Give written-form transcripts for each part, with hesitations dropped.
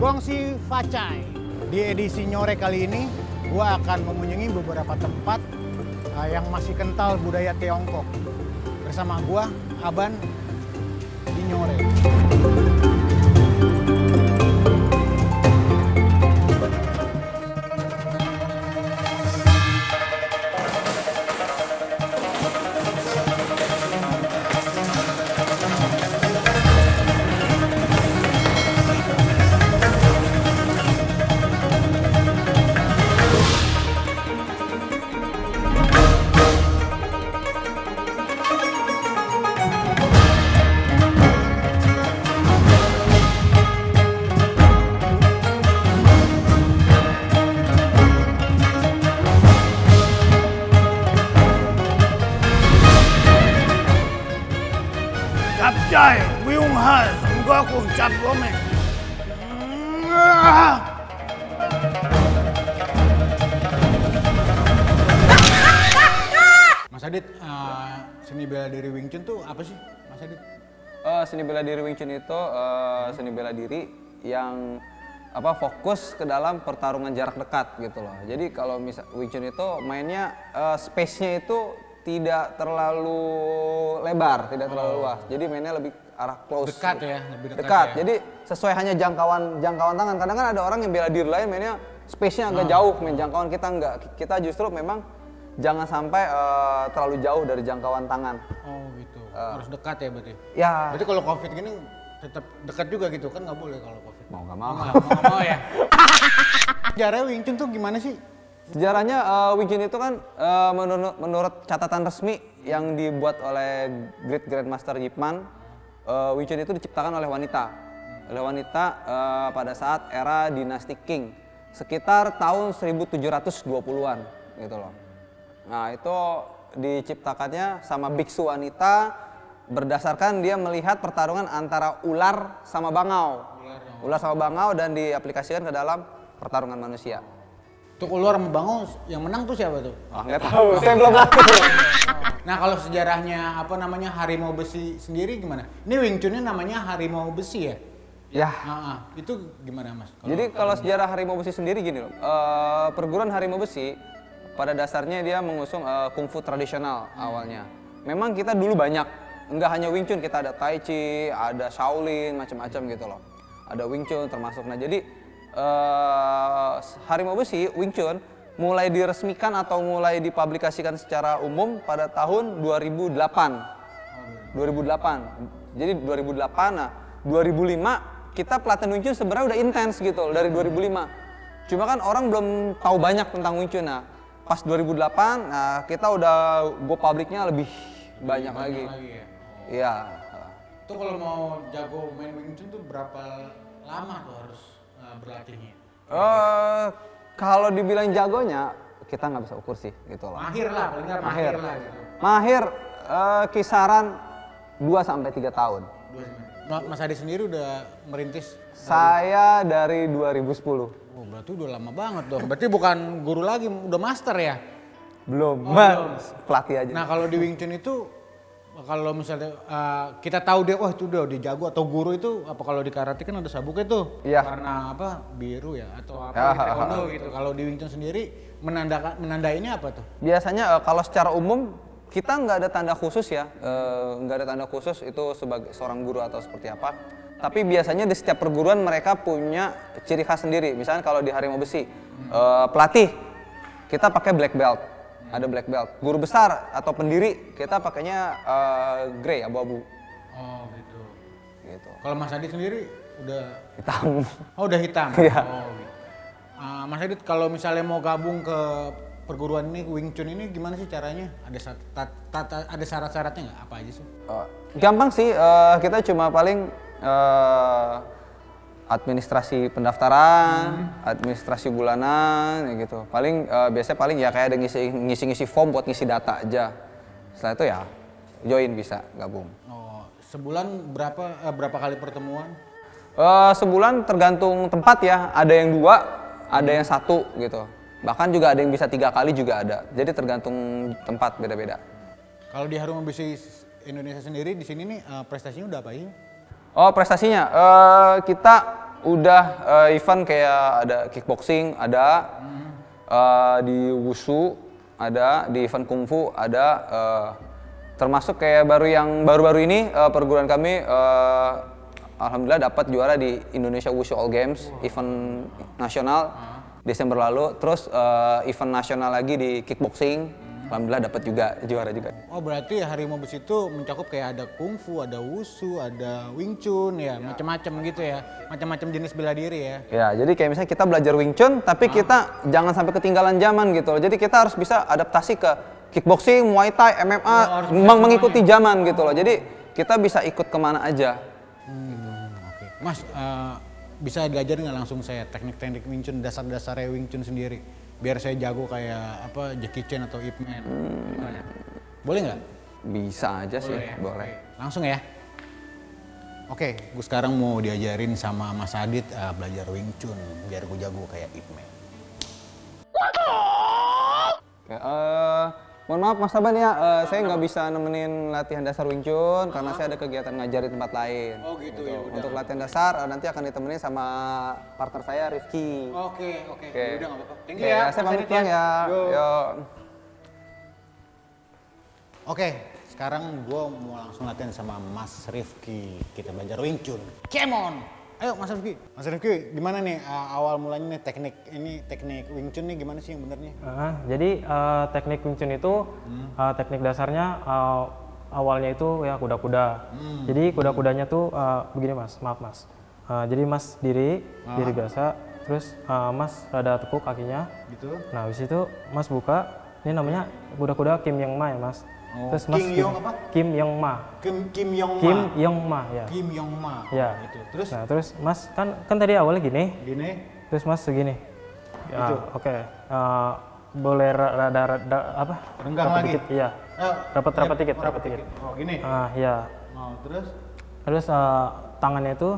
Guangxi Facai. Di edisi Nyore kali ini, gua akan mengunjungi beberapa tempat yang masih kental budaya Tiongkok. Bersama gua, Aban, di Nyore. Capcay, Wiyung Han, enggak aku cap gomeng. Mas Adit, seni bela diri Wing Chun tuh apa sih, Mas Adit? Seni bela diri Wing Chun itu seni bela diri yang fokus ke dalam pertarungan jarak dekat gitu loh. Jadi kalau misal Wing Chun itu mainnya space-nya itu tidak terlalu lebar, tidak terlalu luas. Jadi mainnya lebih arah close. Dekat ya, lebih dekat. Dekat. Ya? Jadi sesuai hanya jangkauan tangan. Kadang kan ada orang yang bela diri lain mainnya space-nya agak jauh, main jangkauan kita enggak. Kita justru memang jangan sampai terlalu jauh dari jangkauan tangan. Oh gitu. Harus dekat ya berarti. Ya. Berarti kalau Covid gini tetap dekat juga gitu kan, nggak boleh kalau Covid. Mau nggak mau. Mau ya. Sejarah Wing Chun tuh gimana sih? Sejarahnya Wing Chun itu kan menurut catatan resmi yang dibuat oleh Great Grandmaster Yip Man, Wing Chun itu diciptakan oleh wanita. Pada saat era dinasti Qing, sekitar tahun 1720-an gitu loh. Nah itu diciptakannya sama biksu wanita berdasarkan dia melihat pertarungan antara ular sama bangau. Ular sama bangau dan diaplikasikan ke dalam pertarungan manusia. Untuk ular sama bangau yang menang tuh siapa tuh? Nggak tahu, saya belum ngaku. Nah kalau sejarahnya harimau besi sendiri gimana? Ini Wing Chunnya namanya harimau besi ya? Ya. Itu gimana Mas? Jadi kalau sejarah harimau besi sendiri gini loh, perguruan harimau besi pada dasarnya dia mengusung kungfu tradisional awalnya. Memang kita dulu banyak, enggak hanya Wing Chun, kita ada Tai Chi, ada Shaolin, macam-macam gitu loh. Ada Wing Chun termasuk. Nah jadi harimau besi Wing Chun mulai diresmikan atau mulai dipublikasikan secara umum pada tahun 2008. 2008. Jadi 2008, nah 2005 kita pelatihan Wing Chun sebenarnya udah intens gitu loh, dari 2005. Cuma kan orang belum tahu banyak tentang Wing Chun. Nah, pas 2008 nah kita udah go publiknya lebih banyak lagi. Iya. Itu kalau mau jago main Wing Chun tuh berapa lama tuh harus berlatihnya? Kalau dibilang jagonya kita nggak bisa ukur sih gitu loh. Mahir lah, paling nggak mahir lah gitu. Mahir kisaran 2-3 tahun. Mas Adi sendiri udah merintis? Saya dari 2010. Oh, berarti udah lama banget dong. Berarti bukan guru lagi, udah master ya? Belum, belum. Pelatih aja. Nah kalau di Wing Chun itu, kalau misalnya kita tahu dia, wah itu udah jago atau guru itu, apa kalau di karate kan ada sabuknya tuh? Iya. Warna biru ya atau apa taekwondo gitu. Kalau di Wing Chun sendiri menandainya apa tuh? Biasanya kalau secara umum kita nggak ada tanda khusus ya, nggak ada tanda khusus itu sebagai seorang guru atau seperti apa. Tapi biasanya di setiap perguruan mereka punya ciri khas sendiri. Misalnya kalau di harimau besi, pelatih kita pakai black belt, ada black belt. Guru besar atau pendiri kita pakainya grey, abu-abu. Oh gitu. Gitu. Kalau Mas Adit sendiri udah Hitam. Oh udah hitam. Iya. Oh, gitu. Mas Adit kalau misalnya mau gabung ke perguruan ini Wing Chun ini gimana sih caranya? Ada syarat-syaratnya nggak? Apa aja sih? Gampang sih, kita cuma paling administrasi pendaftaran, administrasi bulanan, ya gitu. Paling biasanya ya kayak ada ngisi form buat ngisi data aja. Setelah itu ya join bisa gabung. Oh, sebulan berapa kali pertemuan? Sebulan tergantung tempat ya. Ada yang 2, ada yang 1 gitu. Bahkan juga ada yang bisa 3 kali juga ada. Jadi tergantung tempat beda-beda. Kalau di Harum Besi Indonesia sendiri di sini nih prestasinya udah apa sih? Oh prestasinya, kita udah event kayak ada kickboxing, ada di wushu, ada di event kungfu, ada termasuk kayak baru-baru ini perguruan kami alhamdulillah dapat juara di Indonesia Wushu All Games, event nasional Desember lalu. Terus event nasional lagi di kickboxing, alhamdulillah dapat juga juara juga. Oh berarti Harimau Besi itu mencakup kayak ada kungfu, ada wushu, ada Wing Chun ya, macam-macam gitu ya, macam-macam jenis bela diri ya. Ya, jadi kayak misalnya kita belajar Wing Chun, tapi kita jangan sampai ketinggalan zaman gitu loh. Jadi kita harus bisa adaptasi ke kickboxing, Muay Thai, MMA, mengikuti zaman gitu loh. Jadi kita bisa ikut kemana aja. Oke. Mas, bisa diajarin nggak langsung saya teknik-teknik Wing Chun, dasar-dasarnya Wing Chun sendiri? Biar saya jago kayak apa Jackie Chan atau Ip Man. Boleh nggak? Bisa aja sih, ya? boleh. Oke. Langsung ya? Oke, gue sekarang mau diajarin sama Mas Adit belajar Wing Chun biar gue jago kayak Ip Man. Oke, mohon maaf Mas Taban ya, saya nggak bisa nemenin latihan dasar Wing Chun karena saya ada kegiatan ngajar di tempat lain. Oh gitu ya. Untuk latihan dasar nanti akan ditemenin sama partner saya Rifki. Oke. Oke. Ya udah nggak apa-apa. Thank you Oke, ya. saya Mas pamit Adit pulang ya. Yuk. Oke, sekarang gue mau langsung latihan sama Mas Rifki. Kita belajar Wing Chun. Come on! Ayo Mas Rifki. Mas Rifki, gimana nih awal mulanya nih teknik Wing Chun nih gimana sih yang benernya? Jadi teknik Wing Chun itu teknik dasarnya awalnya itu ya kuda-kuda. Jadi kuda-kudanya tuh begini Mas, maaf Mas. Jadi Mas diri biasa, terus Mas rada tekuk kakinya. Gitu. Nah habis itu Mas buka, ini namanya kuda-kuda Kim Yong Ma ya Mas. Terus Mas Kim Yong apa? Kim Yong Ma. Kim Yong Ma. Kim Yong Ma ya. Kim Yong Ma. Ya. Gitu. Terus Nah terus Mas kan tadi awalnya gini. gini. Terus Mas segini. Ya, Gitu. Oke. Boleh rada apa? Renggang rapat lagi? Dikit, iya. Rapat dikit, Oh, rapat dikit. Oh gini. Ya. Oh, terus? Terus tangannya itu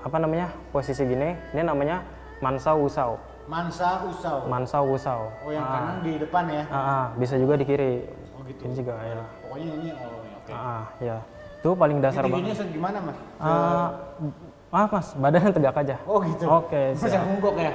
apa namanya? Posisi gini. Ini namanya Mansa Wusao. Mansa Usau. Mansa Wusao. Oh yang kanan di depan ya? Bisa juga di kiri. Oh gitu. Ini juga ya. Pokoknya ini oke. Ya. Itu paling dasar Tingginya banget. segimana Mas? Mas, badannya tegak aja. Oh gitu. Oke, Mas siap. yang munggok ya?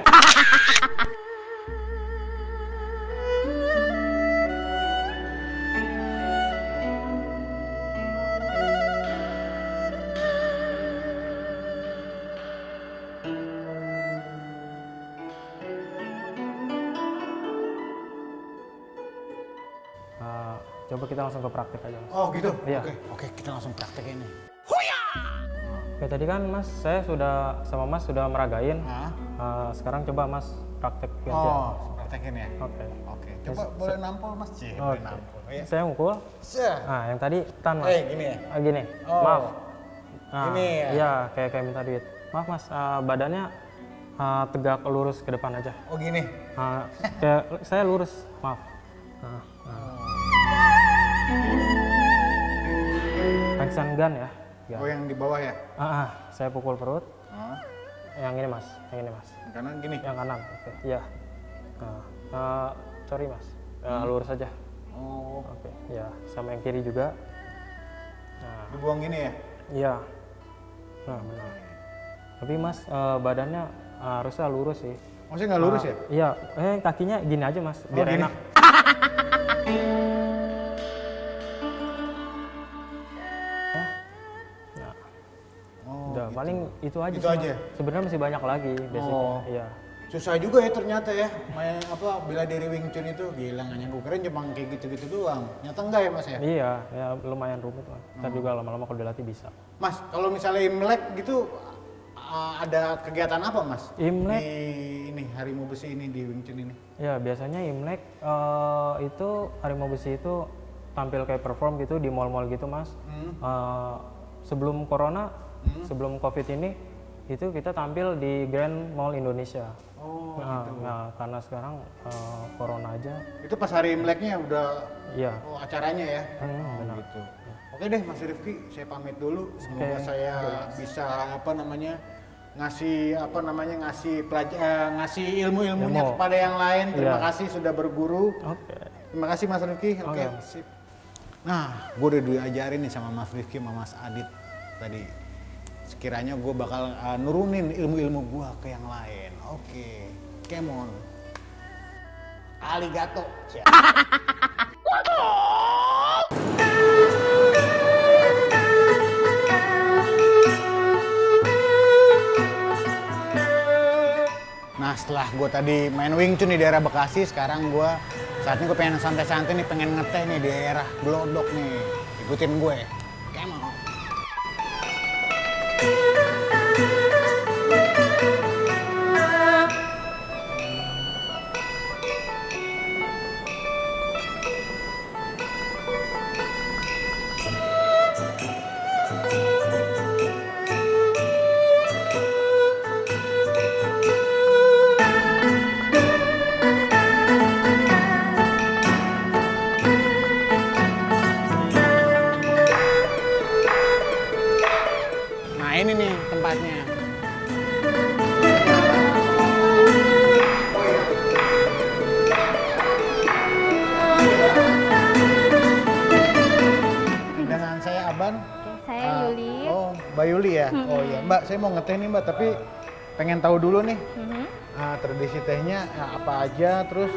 Coba kita langsung ke praktek aja Mas. Oh gitu? Iya. Oke, kita langsung praktek ini. Oke, tadi kan Mas, saya sama Mas sudah meragain. Sekarang coba Mas praktek aja. Oh, praktekin ya? Oke. Oke, coba boleh nampol Mas? Boleh Oke. nampol. Iya. Saya mukul. Nah, yang tadi tan Mas. Gini ya? Gini. Oh. Maaf. Nah, Ini ya? Iya, kayak minta duit. Maaf Mas, badannya tegak lurus ke depan aja. Oh gini? Kayak saya lurus, maaf. Action gun ya. Oh yang di bawah ya? Saya pukul perut. Yang ini Mas, yang ini Mas. Yang kanan gini? Yang kanan, oke. Iya. Sorry Mas, lurus aja. Oh. Oke, ya. Sama yang kiri juga. Nah, Dibuang gini ya? iya. Nah, benar. Tapi Mas, badannya harusnya lurus sih. Maksudnya nggak lurus ya? Iya, kakinya gini aja Mas, biar gini. enak. Udah, gitu. paling itu aja Itu sih, aja? Mas. Sebenarnya masih banyak lagi basicnya. Oh. Iya. Susah juga ya ternyata ya, main bela diri Wing Chun itu gila nggak nyangka, keren cuma kayak gitu-gitu doang. Nyata enggak ya Mas ya? Iya, ya lumayan rumit Mas. Ntar juga lama-lama kalau dilatih bisa. Mas, kalau misalnya Imlek gitu ada kegiatan apa Mas? Imlek? Di ini Harimau Besi ini di Wing Chun ini? Ya biasanya Imlek itu Harimau Besi itu tampil kayak perform gitu di mall-mall gitu Mas. Sebelum corona, sebelum covid ini, itu kita tampil di Grand Mall Indonesia. Oh gitu. Nah, karena sekarang corona aja. Itu pas hari Imleknya udah Iya. acaranya ya? Benar. Gitu. Oke deh Mas Rifki, saya pamit dulu. Semoga Oke. saya bisa ngasih apa namanya ngasih ilmu-ilmunya Ilmu. kepada yang lain. Terima Iya. kasih sudah berguru. Oke. Terima kasih Mas Rifki. Oke. Oke. Sip. Nah, gue udah diajarin nih sama Mas Rifki sama Mas Adit tadi. Sekiranya gue bakal nurunin ilmu-ilmu gue ke yang lain. Oke. Come on. Arigato. Nah, setelah gue tadi main Wing Chun di daerah Bekasi, sekarang saatnya gue pengen santai-santai nih, pengen ngeteh nih di daerah Glodok nih. Ikutin gue. Come on. Nah, ini nih tempatnya. Dengan saya Aban. Oke, saya Yuli. Oh, Mbak Yuli ya? Oh iya, Mbak, saya mau ngeteh nih Mbak, tapi pengen tahu dulu nih Mhm. tradisi tehnya apa aja, terus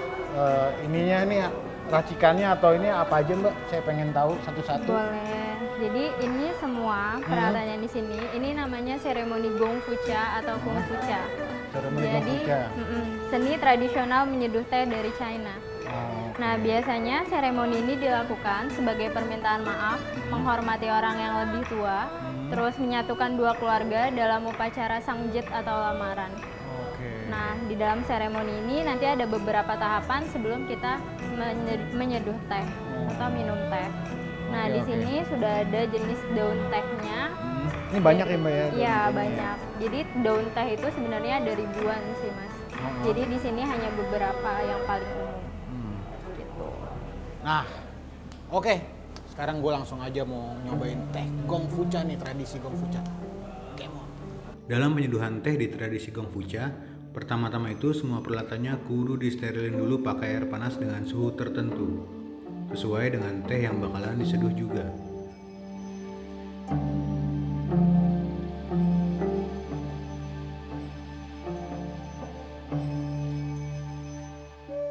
ininya nih racikannya atau ini apa aja Mbak? Saya pengen tahu satu-satu. Boleh. Jadi ini semua peralatannya di sini, ini namanya seremoni Gong Fucha atau Kung Fucha. Seremoni Jadi Gongfucha. seni tradisional menyeduh teh dari China. Oh, Nah, biasanya seremoni ini dilakukan sebagai permintaan maaf, menghormati orang yang lebih tua, terus menyatukan dua keluarga dalam upacara sangjet atau lamaran. oke. Nah, di dalam seremoni ini nanti ada beberapa tahapan sebelum kita menyeduh teh atau minum teh. Nah, Oke, di oke. sini sudah ada jenis daun tehnya. Ini banyak ya Mbak ya? Iya, daun-daunnya? banyak. Jadi daun teh itu sebenarnya ada ribuan sih, Mas. Jadi di sini hanya beberapa yang paling umum. Hmm. Gitu. Nah, oke. Sekarang gue langsung aja mau nyobain teh Gongfucha nih, tradisi Gongfucha. Come on. Dalam penyeduhan teh di tradisi Gongfucha, pertama-tama itu semua peralatannya kudu disterilin dulu pakai air panas dengan suhu tertentu, sesuai dengan teh yang bakalan diseduh juga.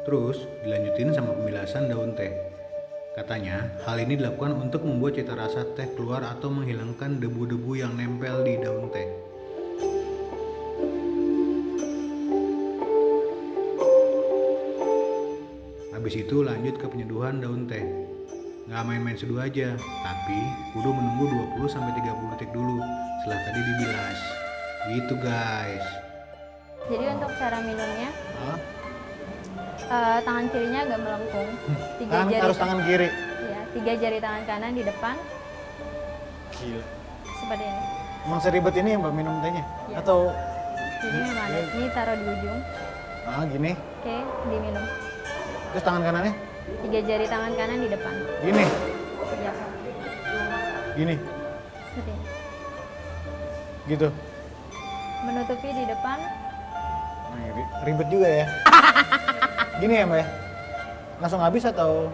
Terus dilanjutin sama pemilasan daun teh. Katanya, hal ini dilakukan untuk membuat cita rasa teh keluar atau menghilangkan debu-debu yang nempel di daun teh. Habis itu lanjut ke penyeduhan daun teh. Nggak main-main seduh aja, tapi kudu menunggu 20-30 detik dulu setelah tadi dibilas. Gitu guys. Jadi untuk cara minumnya, Hah? tangan kirinya agak melengkung. Harus tangan kiri. Iya, 3 jari tangan kanan di depan Gila. seperti ini. Emang seribet ini Mbak minum tehnya? Iya. Atau Jadi memang ada. Ini taruh di ujung. gini? Oke, diminum. Terus tangan kanannya? 3 jari tangan kanan di depan. Gini? Iya, Gini? seperti ini. Gitu? Menutupi di depan. Nah, ribet juga ya. Gini ya Mbak ya? Langsung habis atau?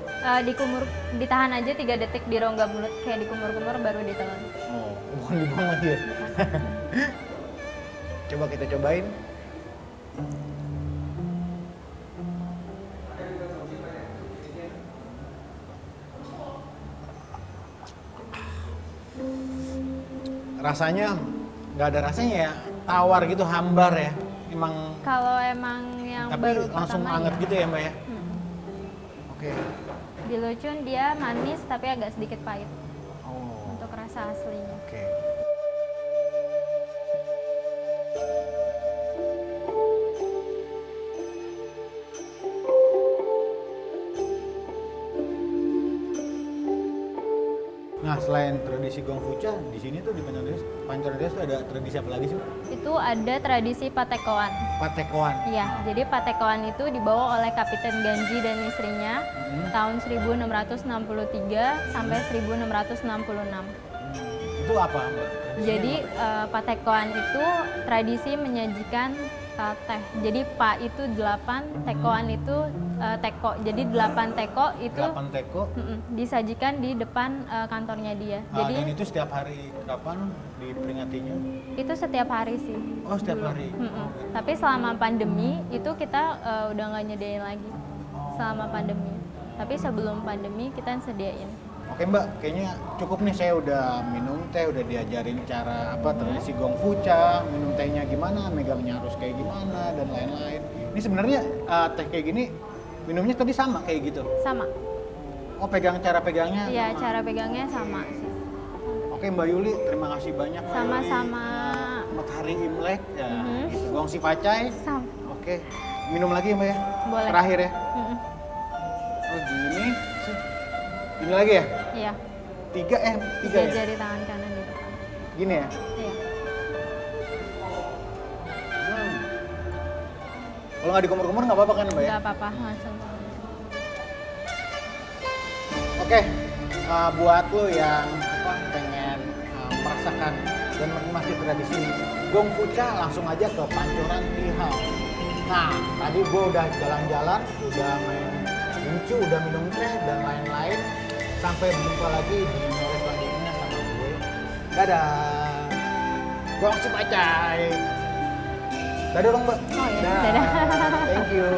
Ditahan aja 3 detik di rongga mulut, kayak dikumur-kumur baru ditelan. Oh, bukan dibuang lagi ya? Coba kita cobain. Rasanya nggak ada rasanya ya, tawar gitu, hambar ya. Emang Kalau emang yang tapi baru langsung pertama anget ya. gitu ya Mbak ya? Hmm. Oke. Di Lucun dia manis tapi agak sedikit pahit Oh, untuk rasa aslinya. oke. Nah, selain tradisi Gongfucha, di sini tuh di Pancoran Desa tuh ada tradisi apa lagi sih? Itu ada tradisi patekoan. Patekoan. Iya, jadi patekoan itu dibawa oleh Kapiten Ganji dan istrinya tahun 1663 sampai 1666. Itu itu apa, Mbak? Jadi patekoan itu tradisi menyajikan teh. Jadi pa itu 8, tekoan itu teko. Jadi 8 teko itu 8 teko. disajikan di depan kantornya dia. Dan Jadi itu setiap hari kapan diperingatinya? itu setiap hari sih. Oh, setiap hari. Tapi selama pandemi itu kita udah nggak nyediain lagi. Selama pandemi. Tapi sebelum pandemi kita sediain. Oke Mbak, kayaknya cukup nih, saya udah minum teh, udah diajarin cara tradisi gongfucha, minum tehnya gimana, megangnya harus kayak gimana dan lain-lain. Ini sebenarnya teh kayak gini minumnya tadi sama kayak gitu. Sama. Oh, cara pegangnya. Iya, cara pegangnya sama sih. Oke Mbak Yuli, terima kasih banyak Mbak Yuli. Sama-sama. Selamat hari Imlek ya. Gitu. Gongsi pacai. Oke, minum lagi ya Mbak ya. Boleh. Terakhir ya. Oh gini. Ini lagi ya? Iya. 3 ya? Jari tangan kanan di depan. Gini ya? Iya. Kalau nggak dikumur-kumur nggak apa-apa kan Mbak ya? Nggak apa-apa, langsung. Oke, buat lo yang pengen merasakan dan menikmati tradisi gongfucha, langsung aja ke Pancoran Tea House. Nah, tadi gue udah jalan-jalan, udah main gincu, udah minum teh dan lain-lain. Sampai berjumpa lagi di Nyore selanjutnya sama gue. Dadah. Gongsi pacai. Dadah dong Mbak. Oh iya, dadah. Thank you.